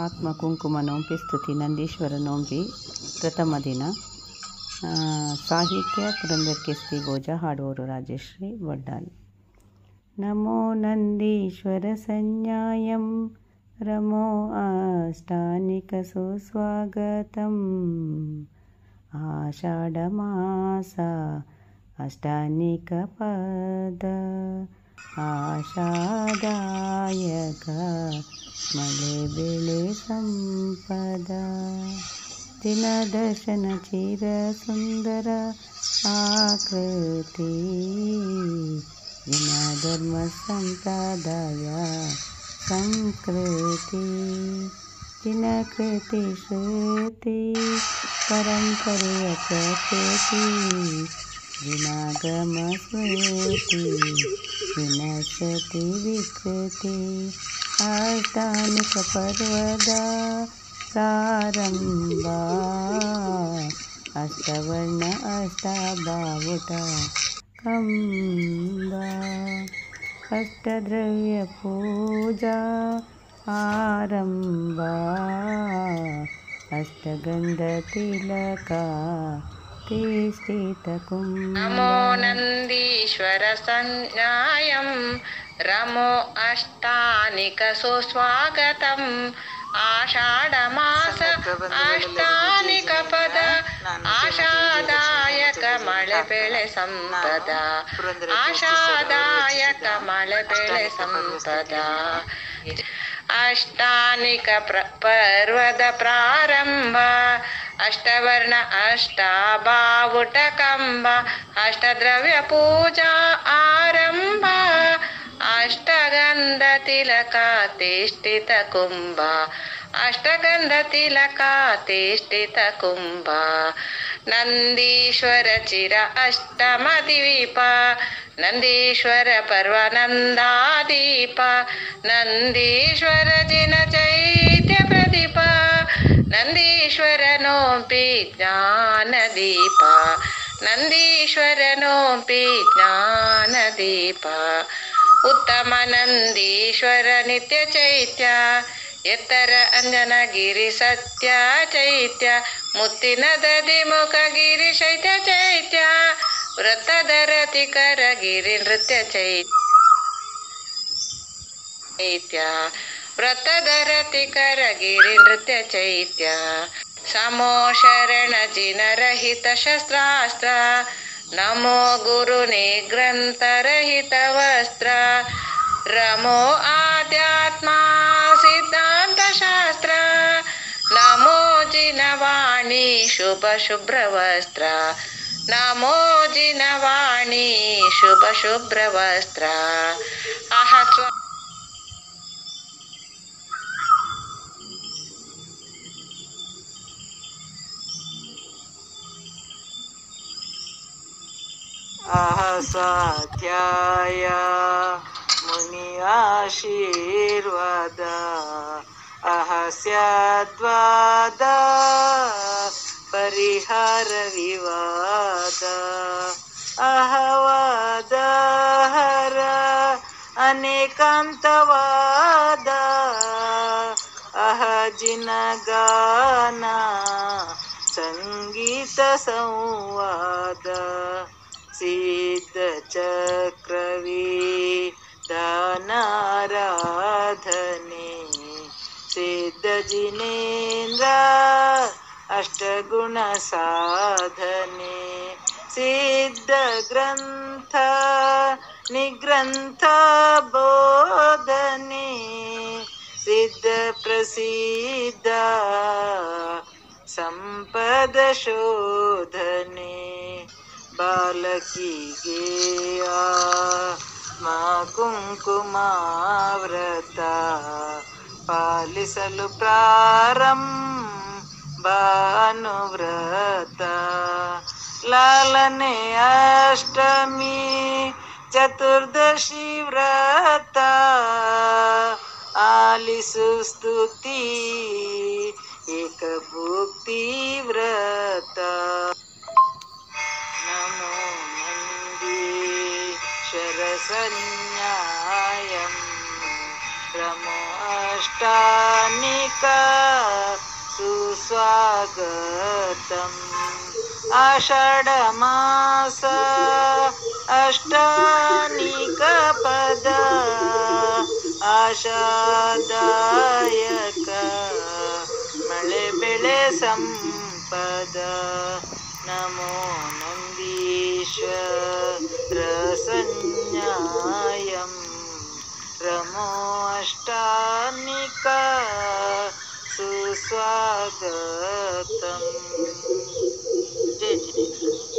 ಆತ್ಮ ಕುಂಕುಮ ನೋಂಪಿ ಸ್ತುತಿ ನಂದೀಶ್ವರ ನೋಂಪಿ ಪ್ರಥಮ ದಿನ. ಸಾಹಿತ್ಯ ಪುರಂದರ್ ಕೆಸ್ತಿ ಭೋಜ, ಹಾಡುವವರು ರಾಜಶ್ರೀ ವಡ್ಡಾಲ್. ನಮೋ ನಂದೀಶ್ವರ ಸಂಜ್ಞಾಯಂ ರಮೋ ಅಷ್ಟಾನಿಕ ಸುಸ್ವಾಗತಂ. ಆಷಾಢ ಮಾಸ ಅಷ್ಟಾನಿಕ ಪದ ಆಷಾದಾಯಕ ಮಳೆ ಬೆಳೆ ಸಂಪದ. ದಿನದರ್ಶನ ಚಿರ ಸುಂದರ ಆಕೃತಿ ದಿನಧರ್ಮ ಸಂಪ್ರದಾಯ ಸಂಸ್ಕೃತಿ. ದಿನಕೃತಿ ಶ್ರುತಿ ಪರಂಪರೆಯ ಪ್ರಕೃತಿ ದಿನಾಗಮ ಸ್ಮೃತಿ ವಿನಶ್ಯತಿ ವಿಕೃತಿ. ಅಷ್ಟಾನಿಕ ಪರ್ವದ ಪ್ರಾರಂಭ ಅಷ್ಟವರ್ಣ ಅಷ್ಟಬಾವುಟ ಕಂಬ. ಅಷ್ಟದ್ರವ್ಯ ಪೂಜಾ ಆರಂಭ ಅಷ್ಟಗಂಧ ತಿಲಕ ತಿಷ್ಠಿತ ಕುಂಭ. ನಮೋ ನಂದೀಶ್ವರ ಸಂಜ್ಞಾಯಂ ರಮೋ ಅಷ್ಟಾನಿಕ ಸುಸ್ವಾಗತಂ. ಆಷಾಢ ಮಾಸ ಅಷ್ಟಾನಿಕ ಪದ ಆಷಾದಾಯಕ ಮಳೆ ಬೆಳೆ ಸಂಪದ. ಆಷಾದಾಯಕ ಮಳೆ ಬೆಳೆ ಸಂಪದ. ಅಷ್ಟಾನಿಕ ಪರ್ವದ ಪ್ರಾರಂಭ ಅಷ್ಟವರ್ಣ ಅಷ್ಟಬಾವುಟ ಕಂಬ. ಅಷ್ಟದ್ರವ್ಯ ಪೂಜಾ ಆರಂಭ ಅಷ್ಟಗಂಧ ತಿಲಕ ತಿಷ್ಠಿತ ಕುಂಭ. ಅಷ್ಟಗಂಧ ತಿಲಕ ತಿಷ್ಠಿತ ಕುಂಭ. ನಂದೀಶ್ವರ ಚಿರ ಅಷ್ಟಮ ದೀಪ ನಂದೀಶ್ವರ ಪರ್ವ ನಂದಾದೀಪ. ನಂದೀಶ್ವರ ಜಿನ ಚೈತ್ಯ ಪ್ರದೀಪ ನಂದೀಶ್ವರ ನೋಂಪಿ ಜ್ಞಾನ ದೀಪ. ನಂದೀಶ್ವರ ನೋಂಪಿ ಜ್ಞಾನ ದೀಪ. ಉತ್ತಮ ನಂದೀಶ್ವರ ನಿತ್ಯ ಚೈತ್ಯ ಎತ್ತರ ಅಂಜನಗಿರಿ ಸತ್ಯ ಚೈತ್ಯ. ಮುತ್ತಿನ ದದಿ ಮುಖ ಗಿರಿ ಶೈತ್ಯ ಚೈತ್ಯ. ವೃತ್ತದ ರತಿಕರ ಗಿರಿ ನೃತ್ಯ ಚೈತ್ಯ. ವೃತ್ತದ ರತಿಕರ ಗಿರಿ ನೃತ್ಯ ಚೈತ್ಯ. ಸಮೋ ಶರಣ ಜಿನರಹಿತ ಶಸ್ತ್ರಾಸ್ತ್ರ ನಮೋ ಗುರು ನಿಗ್ರಂಥ ರಹಿತ ವಸ್ತ್ರ. ರಮೋ ಆಧ್ಯಾತ್ಮ ಸಿದ್ಧಾಂತ ಶಾಸ್ತ್ರ ನಮೋ ಜಿನವಾಣಿ ಶುಭ ಶುಭ್ರ ವಸ್ತ್ರ. ನಮೋ ಜಿನವಾಣಿ ಶುಭ ಶುಭ್ರ ವಸ್ತ್ರ. ಸ್ವಾಧ್ಯಾಯ ಮುನಿ ಆಶೀರ್ವಾದ ಅಹಸ್ಯದ್ವಾದ ಪರಿಹಾರ ವಿವಾದ. ಅಹವಾದ ಹರ ಅನೇಕಾಂತವಾದ ಅಹಜಿನ ಗಾನ ಸಂಗೀತ ಸಂವಾದ. ಸಿದ್ಧ ಚಕ್ರವೀ ದಾನಾರಾಧನೆ ಸಿದ್ಧ ಜಿನೇಂದ್ರ ಅಷ್ಟಗುಣ ಸಾಧನೆ. ಸಿದ್ಧ ಗ್ರಂಥ ನಿಗ್ರಂಥ ಬೋಧನೆ ಸಿದ್ಧ ಪ್ರಸಿದ್ಧ ಸಂಪದ ಶೋಧನೆ. ಬಾಲಕಿಗೆ ಆತ್ಮ ಕುಂಕುಮಾವ್ರತ ಪಾಲಿಸಲು ಪ್ರಾರಂಭ ಅನುವ್ರತ. ಲಾಲನೆ ಅಷ್ಟಮಿ ಚತುರ್ದಶಿ ವ್ರತ ಆಲಿಸು ಸ್ತುತಿ ಏಕಭುಕ್ತಿ ವ್ರತ. ನಮೋ ನಂದೀಶ್ವರ ಸಂಜ್ಞಾಯಂ ರಮೋ ಅಷ್ಟಾನಿಕ सुस्वागतम् आषाढमास अष्टानिकपद आशादायक मಳೆ ಬೆಳೆ ಸಂಪದ नमो नन्दीश्वर संज्ञायं रमो अष्टानिका सुस्वागतम् जय जय